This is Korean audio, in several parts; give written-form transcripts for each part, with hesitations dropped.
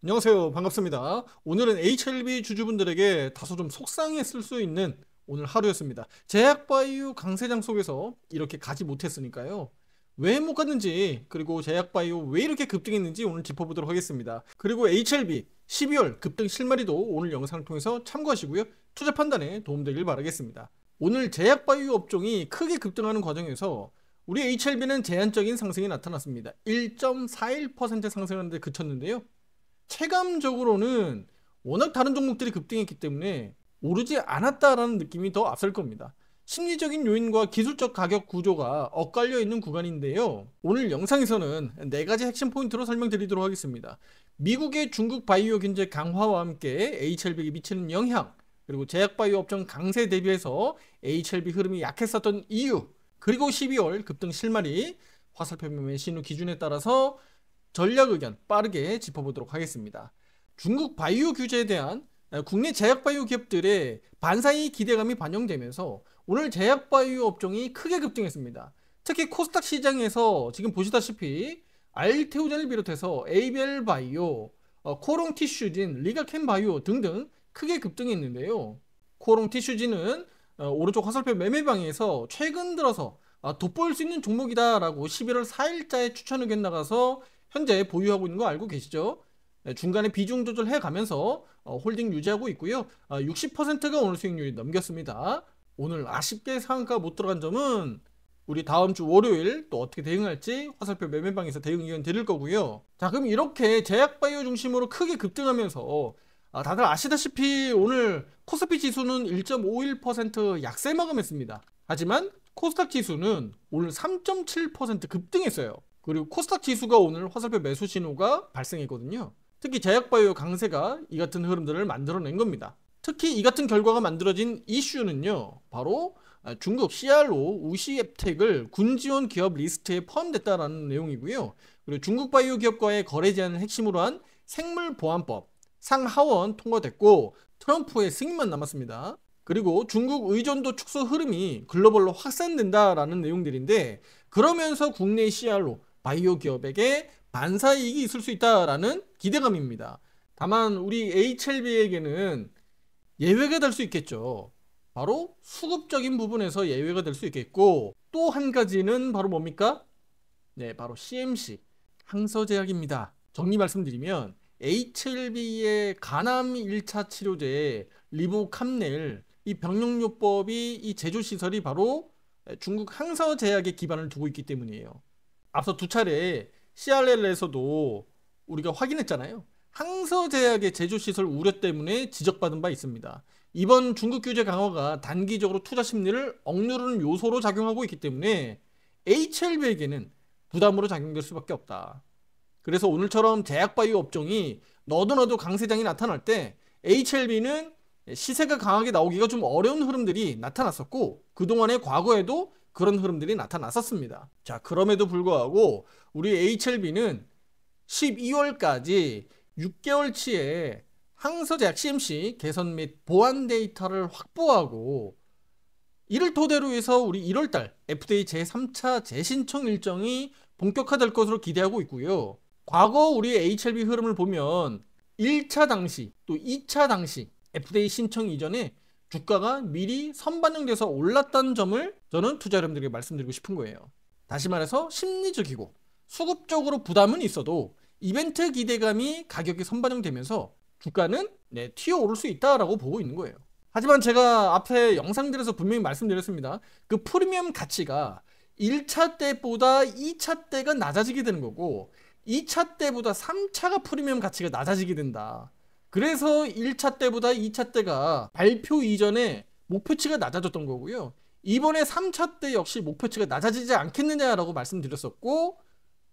안녕하세요. 반갑습니다. 오늘은 HLB 주주분들에게 다소 좀 속상했을 수 있는 오늘 하루였습니다. 제약바이오 강세장 속에서 이렇게 가지 못했으니까요. 왜 못 갔는지, 그리고 제약바이오 왜 이렇게 급등했는지 오늘 짚어보도록 하겠습니다. 그리고 HLB 12월 급등 실마리도 오늘 영상을 통해서 참고하시고요. 투자 판단에 도움되길 바라겠습니다. 오늘 제약바이오 업종이 크게 급등하는 과정에서 우리 HLB는 제한적인 상승이 나타났습니다. 1.41% 상승하는데 그쳤는데요. 체감적으로는 워낙 다른 종목들이 급등했기 때문에 오르지 않았다라는 느낌이 더 앞설 겁니다. 심리적인 요인과 기술적 가격 구조가 엇갈려 있는 구간인데요. 오늘 영상에서는 4가지 핵심 포인트로 설명드리도록 하겠습니다. 미국의 중국 바이오 경제 강화와 함께 HLB에 미치는 영향, 그리고 제약바이오 업종 강세 대비해서 HLB 흐름이 약했었던 이유, 그리고 12월 급등 실마리, 화살표 매매 신호 기준에 따라서 전략 의견 빠르게 짚어보도록 하겠습니다. 중국 바이오 규제에 대한 국내 제약바이오 기업들의 반사이 기대감이 반영되면서 오늘 제약바이오 업종이 크게 급등했습니다. 특히 코스닥 시장에서 지금 보시다시피 알테오젠을 비롯해서 ABL 바이오, 코롱 티슈진, 리가캠 바이오 등등 크게 급등했는데요. 코롱 티슈진은 오른쪽 화살표 매매방에서 최근 들어서 돋보일 수 있는 종목이다라고 11월 4일자에 추천 의견 나가서 현재 보유하고 있는 거 알고 계시죠? 중간에 비중 조절해 가면서 홀딩 유지하고 있고요. 60%가 오늘 수익률이 넘겼습니다. 오늘 아쉽게 상한가 못 들어간 점은 우리 다음 주 월요일 또 어떻게 대응할지 화살표 매매방에서 대응 의견 드릴 거고요. 자, 그럼 이렇게 제약바이오 중심으로 크게 급등하면서 다들 아시다시피 오늘 코스피 지수는 1.51% 약세 마감했습니다. 하지만 코스닥 지수는 오늘 3.7% 급등했어요. 그리고 코스닥 지수가 오늘 화살표 매수 신호가 발생했거든요. 특히 제약바이오 강세가 이 같은 흐름들을 만들어낸 겁니다. 특히 이 같은 결과가 만들어진 이슈는요, 바로 중국 CRO 우시앱텍을 군지원 기업 리스트에 포함됐다라는 내용이고요. 그리고 중국 바이오 기업과의 거래 제한을 핵심으로 한 생물보안법 상하원 통과됐고 트럼프의 승인만 남았습니다. 그리고 중국 의존도 축소 흐름이 글로벌로 확산된다라는 내용들인데, 그러면서 국내 CRO 바이오 기업에게 반사이익이 있을 수 있다라는 기대감입니다. 다만 우리 HLB에게는 예외가 될 수 있겠죠. 바로 수급적인 부분에서 예외가 될 수 있겠고, 또 한 가지는 바로 뭡니까? 네, 바로 CMC 항서제약입니다. 정리 말씀드리면 HLB의 간암 1차 치료제 리보캄넬 이 병용요법이 이 제조시설이 바로 중국 항서제약에 기반을 두고 있기 때문이에요. 앞서 2차례 CRL에서도 우리가 확인했잖아요. 항서제약의 제조시설 우려 때문에 지적받은 바 있습니다. 이번 중국 규제 강화가 단기적으로 투자 심리를 억누르는 요소로 작용하고 있기 때문에 HLB에게는 부담으로 작용될 수밖에 없다. 그래서 오늘처럼 제약바이오 업종이 너도 강세장이 나타날 때 HLB는 시세가 강하게 나오기가 좀 어려운 흐름들이 나타났었고, 그동안의 과거에도 그런 흐름들이 나타났었습니다. 자, 그럼에도 불구하고 우리 HLB는 12월까지 6개월치의 항서제약 CMC 개선 및 보안 데이터를 확보하고, 이를 토대로 해서 우리 1월달 FDA 제3차 재신청 일정이 본격화될 것으로 기대하고 있고요. 과거 우리 HLB 흐름을 보면 1차 당시 또 2차 당시 FDA 신청 이전에 주가가 미리 선반영돼서 올랐다는 점을 저는 투자 여러분들에게 말씀드리고 싶은 거예요. 다시 말해서 심리적이고 수급적으로 부담은 있어도 이벤트 기대감이 가격에 선반영되면서 주가는 튀어오를 수 있다라고 보고 있는 거예요. 하지만 제가 앞에 영상들에서 분명히 말씀드렸습니다. 그 프리미엄 가치가 1차 때보다 2차 때가 낮아지게 되는 거고, 2차 때보다 3차가 프리미엄 가치가 낮아지게 된다. 그래서 1차 때보다 2차 때가 발표 이전에 목표치가 낮아졌던 거고요. 이번에 3차 때 역시 목표치가 낮아지지 않겠느냐라고 말씀드렸었고,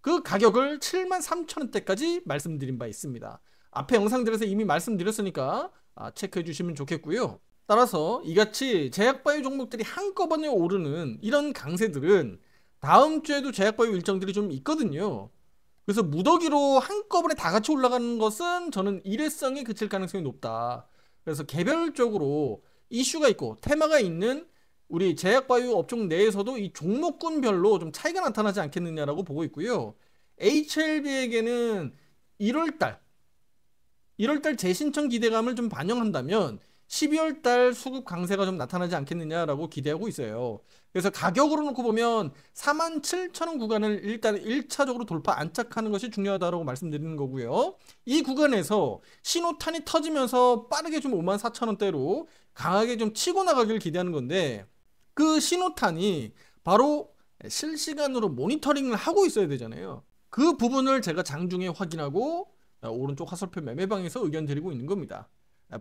그 가격을 73,000원대까지 말씀드린 바 있습니다. 앞에 영상들에서 이미 말씀드렸으니까 체크해 주시면 좋겠고요. 따라서 이같이 제약바이오 종목들이 한꺼번에 오르는 이런 강세들은 다음 주에도 제약바이오 일정들이 좀 있거든요. 그래서 무더기로 한꺼번에 다 같이 올라가는 것은 저는 일회성에 그칠 가능성이 높다. 그래서 개별적으로 이슈가 있고 테마가 있는 우리 제약바이오 업종 내에서도 이 종목군별로 좀 차이가 나타나지 않겠느냐라고 보고 있고요. HLB에게는 1월달 재신청 기대감을 좀 반영한다면 12월달 수급 강세가 좀 나타나지 않겠느냐라고 기대하고 있어요. 그래서 가격으로 놓고 보면 47,000원 구간을 일단 1차적으로 돌파 안착하는 것이 중요하다고 말씀드리는 거고요. 이 구간에서 신호탄이 터지면서 빠르게 좀 54,000원대로 강하게 좀 치고 나가길 기대하는 건데, 그 신호탄이 바로 실시간으로 모니터링을 하고 있어야 되잖아요. 그 부분을 제가 장중에 확인하고 오른쪽 화살표 매매방에서 의견 드리고 있는 겁니다.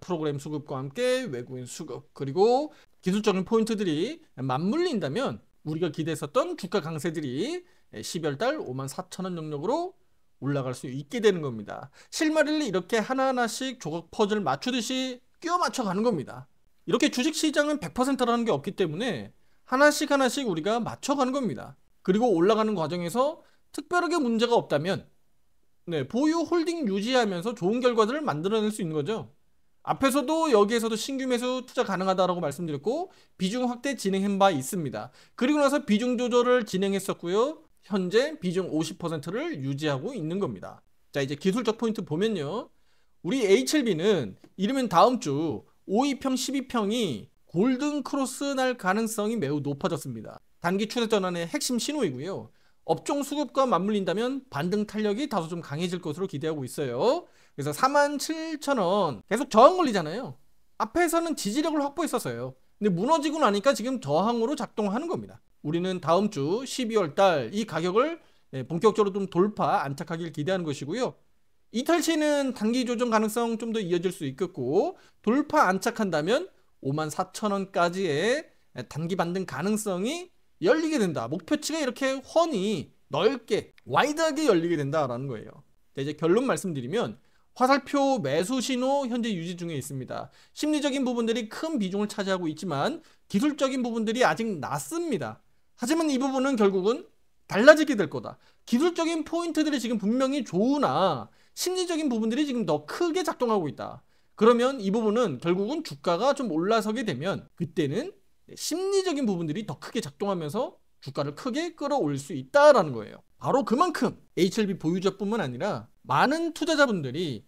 프로그램 수급과 함께 외국인 수급, 그리고 기술적인 포인트들이 맞물린다면 우리가 기대했었던 주가 강세들이 12월달 54,000원 영역으로 올라갈 수 있게 되는 겁니다. 실마리를 이렇게 하나하나씩 조각 퍼즐 맞추듯이 끼워 맞춰 가는 겁니다. 이렇게 주식시장은 100%라는 게 없기 때문에 하나씩 하나씩 우리가 맞춰가는 겁니다. 그리고 올라가는 과정에서 특별하게 문제가 없다면 보유 홀딩 유지하면서 좋은 결과들을 만들어낼 수 있는 거죠. 앞에서도 여기에서도 신규 매수 투자 가능하다라고 말씀드렸고, 비중 확대 진행한 바 있습니다. 그리고 나서 비중 조절을 진행했었고요. 현재 비중 50%를 유지하고 있는 겁니다. 자, 이제 기술적 포인트 보면요, 우리 HLB는 이르면 다음 주 5위평 12평이 골든 크로스 날 가능성이 매우 높아졌습니다. 단기 추세 전환의 핵심 신호이고요. 업종 수급과 맞물린다면 반등 탄력이 다소 좀 강해질 것으로 기대하고 있어요. 그래서 47,000원 계속 저항 걸리잖아요. 앞에서는 지지력을 확보했었어요. 근데 무너지고 나니까 지금 저항으로 작동하는 겁니다. 우리는 다음 주 12월 달 이 가격을 본격적으로 좀 돌파 안착하길 기대하는 것이고요. 이탈 시에는 단기 조정 가능성 좀 더 이어질 수 있겠고, 돌파 안착한다면 54,000원까지의 단기 반등 가능성이 열리게 된다. 목표치가 이렇게 훤히 넓게 와이드하게 열리게 된다라는 거예요. 자, 이제 결론 말씀드리면 화살표 매수 신호 현재 유지 중에 있습니다. 심리적인 부분들이 큰 비중을 차지하고 있지만 기술적인 부분들이 아직 낮습니다. 하지만 이 부분은 결국은 달라지게 될 거다. 기술적인 포인트들이 지금 분명히 좋으나 심리적인 부분들이 지금 더 크게 작동하고 있다. 그러면 이 부분은 결국은 주가가 좀 올라서게 되면 그때는 심리적인 부분들이 더 크게 작동하면서 주가를 크게 끌어올릴 수 있다라는 거예요. 바로 그만큼 HLB 보유자뿐만 아니라 많은 투자자분들이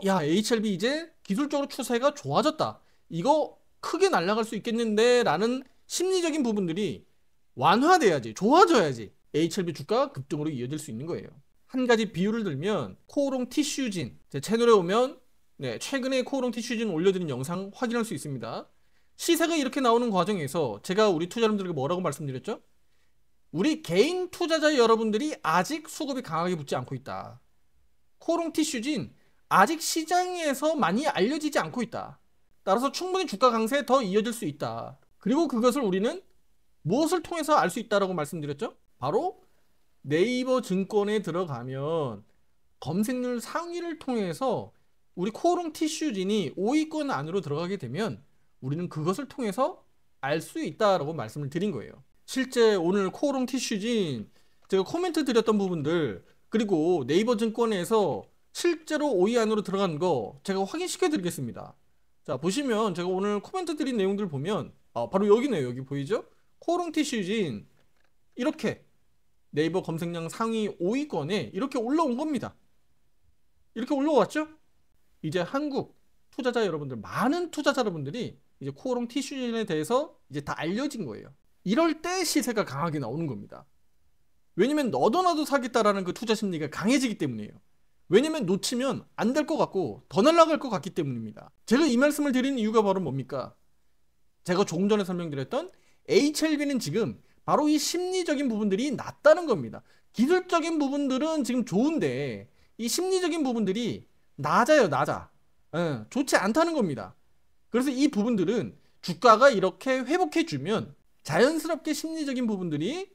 야, HLB 이제 기술적으로 추세가 좋아졌다, 이거 크게 날아갈 수 있겠는데 라는 심리적인 부분들이 완화돼야지, 좋아져야지 HLB 주가가 급등으로 이어질 수 있는 거예요. 한 가지 비유를 들면 코오롱 티슈진, 제 채널에 오면 최근에 코오롱 티슈진 올려드린 영상 확인할 수 있습니다. 시세가 이렇게 나오는 과정에서 제가 우리 투자자분들에게 뭐라고 말씀드렸죠? 우리 개인 투자자 여러분들이 아직 수급이 강하게 붙지 않고 있다. 코오롱 티슈진 아직 시장에서 많이 알려지지 않고 있다. 따라서 충분히 주가 강세에 더 이어질 수 있다. 그리고 그것을 우리는 무엇을 통해서 알 수 있다라고 말씀드렸죠? 바로 네이버 증권에 들어가면 검색률 상위를 통해서 우리 코오롱 티슈진이 5위권 안으로 들어가게 되면 우리는 그것을 통해서 알 수 있다라고 말씀을 드린 거예요. 실제 오늘 코오롱 티슈진 제가 코멘트 드렸던 부분들, 그리고 네이버 증권에서 실제로 5위 안으로 들어간 거 제가 확인시켜 드리겠습니다. 자, 보시면 제가 오늘 코멘트 드린 내용들 보면 바로 여기네요. 여기 보이죠? 코오롱 티슈진 이렇게 네이버 검색량 상위 5위권에 이렇게 올라온 겁니다. 이렇게 올라왔죠? 이제 한국 투자자 여러분들, 많은 투자자 여러분들이 이제 코오롱 티슈진에 대해서 이제 다 알려진 거예요. 이럴 때 시세가 강하게 나오는 겁니다. 왜냐면 너도 나도 사겠다라는 그 투자 심리가 강해지기 때문이에요. 왜냐면 놓치면 안 될 것 같고 더 날아갈 것 같기 때문입니다. 제가 이 말씀을 드리는 이유가 바로 뭡니까? 제가 조금 전에 설명드렸던 HLB는 지금 바로 이 심리적인 부분들이 낮다는 겁니다. 기술적인 부분들은 지금 좋은데 이 심리적인 부분들이 낮아요. 낮아. 좋지 않다는 겁니다. 그래서 이 부분들은 주가가 이렇게 회복해주면 자연스럽게 심리적인 부분들이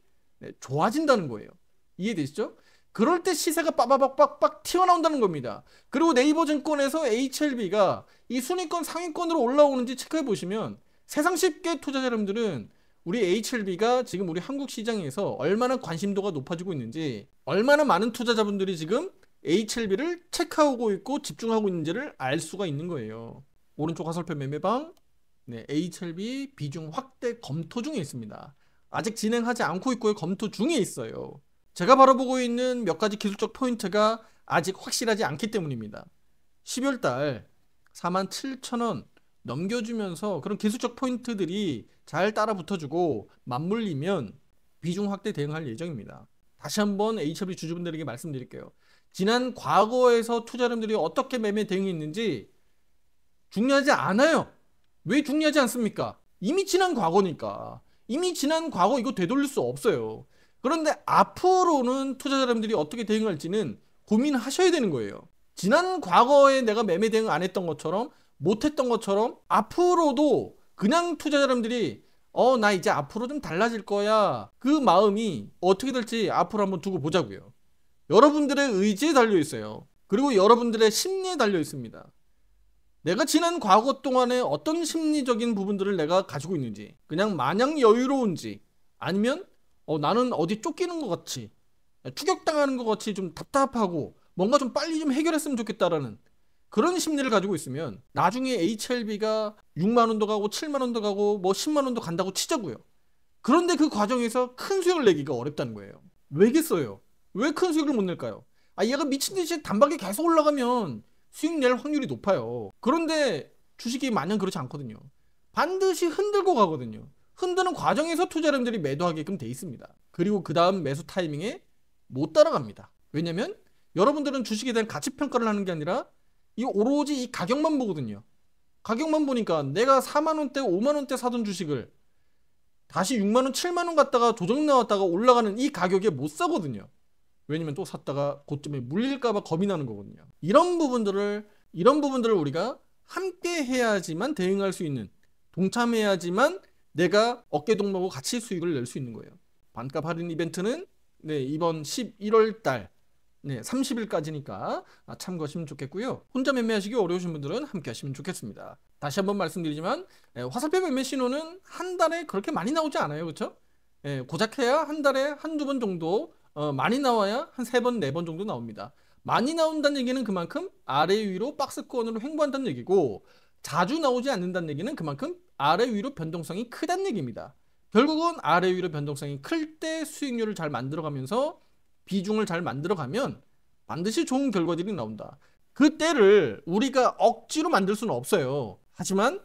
좋아진다는 거예요. 이해되시죠? 그럴 때 시세가 빠바박박박 튀어나온다는 겁니다. 그리고 네이버 증권에서 HLB가 이 순위권 상위권으로 올라오는지 체크해 보시면 세상 쉽게 투자자 여러분들은 우리 HLB가 지금 우리 한국 시장에서 얼마나 관심도가 높아지고 있는지, 얼마나 많은 투자자분들이 지금 HLB를 체크하고 있고 집중하고 있는지를 알 수가 있는 거예요. 오른쪽 화살표 매매방 네, HLB 비중 확대 검토 중에 있습니다. 아직 진행하지 않고 있고요. 검토 중에 있어요. 제가 바라보고 있는 몇 가지 기술적 포인트가 아직 확실하지 않기 때문입니다. 12월 달 47,000원 넘겨주면서 그런 기술적 포인트들이 잘 따라 붙어주고 맞물리면 비중 확대 대응할 예정입니다. 다시 한번 HLB 주주분들에게 말씀드릴게요. 지난 과거에서 투자자분들이 어떻게 매매 대응했는지 중요하지 않아요. 왜 중요하지 않습니까? 이미 지난 과거니까. 이미 지난 과거 이거 되돌릴 수 없어요. 그런데 앞으로는 투자자분들이 어떻게 대응할지는 고민하셔야 되는 거예요. 지난 과거에 내가 매매 대응 안 했던 것처럼 못했던 것처럼 앞으로도 그냥 투자자분들이 나 이제 앞으로 좀 달라질 거야. 그 마음이 어떻게 될지 앞으로 한번 두고 보자고요. 여러분들의 의지에 달려 있어요. 그리고 여러분들의 심리에 달려 있습니다. 내가 지난 과거 동안에 어떤 심리적인 부분들을 내가 가지고 있는지, 그냥 마냥 여유로운지, 아니면 나는 어디 쫓기는 것 같이, 추격당하는 것 같이 좀 답답하고 뭔가 좀 빨리 좀 해결했으면 좋겠다라는 그런 심리를 가지고 있으면 나중에 HLB가 6만 원도 가고 7만 원도 가고 뭐 10만 원도 간다고 치자고요. 그런데 그 과정에서 큰 수익을 내기가 어렵다는 거예요. 왜겠어요? 왜 큰 수익을 못 낼까요? 얘가 미친듯이 단박에 계속 올라가면 수익 낼 확률이 높아요. 그런데 주식이 마냥 그렇지 않거든요. 반드시 흔들고 가거든요. 흔드는 과정에서 투자자들이 매도하게끔 돼 있습니다. 그리고 그 다음 매수 타이밍에 못 따라갑니다. 왜냐면 여러분들은 주식에 대한 가치평가를 하는 게 아니라 오로지 이 가격만 보거든요. 가격만 보니까 내가 4만원대 5만원대 사던 주식을 다시 6만원 7만원 갔다가 조정 나왔다가 올라가는 이 가격에 못 사거든요. 왜냐면 또 샀다가 고점에 물릴까봐 겁이 나는 거거든요. 이런 부분들을 우리가 함께 해야지만 대응할 수 있는, 동참해야지만 내가 어깨동무하고 같이 수익을 낼 수 있는 거예요. 반값 할인 이벤트는 이번 11월 달 30일까지니까 참고하시면 좋겠고요. 혼자 매매하시기 어려우신 분들은 함께 하시면 좋겠습니다. 다시 한번 말씀드리지만 화살표 매매 신호는 한 달에 그렇게 많이 나오지 않아요. 그렇죠? 고작 해야 한 달에 한두 번 정도, 많이 나와야 한 3번, 4번 정도 나옵니다. 많이 나온다는 얘기는 그만큼 아래 위로 박스권으로 횡보한다는 얘기고, 자주 나오지 않는다는 얘기는 그만큼 아래 위로 변동성이 크다는 얘기입니다. 결국은 아래 위로 변동성이 클 때 수익률을 잘 만들어가면서 비중을 잘 만들어가면 반드시 좋은 결과들이 나온다. 그 때를 우리가 억지로 만들 수는 없어요. 하지만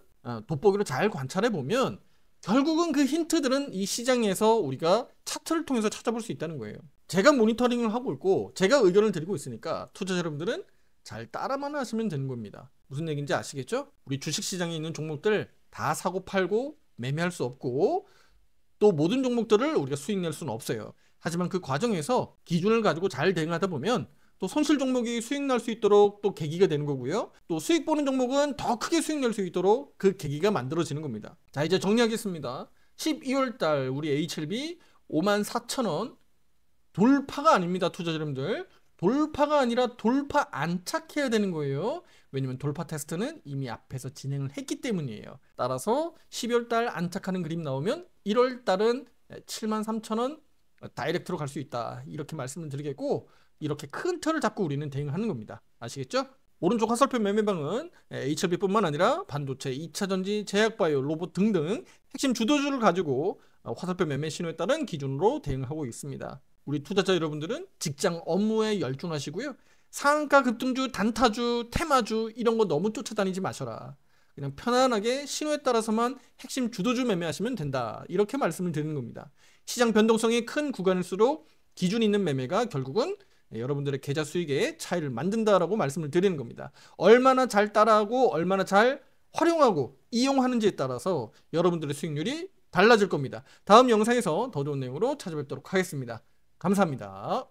돋보기로 잘 관찰해보면 결국은 그 힌트들은 이 시장에서 우리가 차트를 통해서 찾아볼 수 있다는 거예요. 제가 모니터링을 하고 있고 제가 의견을 드리고 있으니까 투자자 여러분들은 잘 따라만 하시면 되는 겁니다. 무슨 얘기인지 아시겠죠? 우리 주식시장에 있는 종목들 다 사고 팔고 매매할 수 없고 또 모든 종목들을 우리가 수익 낼 수는 없어요. 하지만 그 과정에서 기준을 가지고 잘 대응하다 보면 또 손실 종목이 수익 날 수 있도록 또 계기가 되는 거고요. 또 수익 보는 종목은 더 크게 수익 낼 수 있도록 그 계기가 만들어지는 겁니다. 자, 이제 정리하겠습니다. 12월 달 우리 HLB 54,000원 돌파가 아닙니다. 투자자 여러분들. 돌파가 아니라 돌파 안착해야 되는 거예요. 왜냐면 돌파 테스트는 이미 앞에서 진행을 했기 때문이에요. 따라서 12월 달 안착하는 그림 나오면 1월 달은 73,000원 다이렉트로 갈 수 있다. 이렇게 말씀을 드리겠고, 이렇게 큰 틀을 잡고 우리는 대응하는 겁니다. 아시겠죠? 오른쪽 화살표 매매방은 HLB뿐만 아니라 반도체, 2차전지, 제약바이오, 로봇 등등 핵심 주도주를 가지고 화살표 매매 신호에 따른 기준으로 대응하고 있습니다. 우리 투자자 여러분들은 직장 업무에 열중하시고요. 상한가 급등주, 단타주, 테마주 이런 거 너무 쫓아다니지 마셔라. 그냥 편안하게 신호에 따라서만 핵심 주도주 매매하시면 된다. 이렇게 말씀을 드리는 겁니다. 시장 변동성이 큰 구간일수록 기준 있는 매매가 결국은 여러분들의 계좌 수익에 차이를 만든다라고 말씀을 드리는 겁니다. 얼마나 잘 따라하고 얼마나 잘 활용하고 이용하는지에 따라서 여러분들의 수익률이 달라질 겁니다. 다음 영상에서 더 좋은 내용으로 찾아뵙도록 하겠습니다. 감사합니다.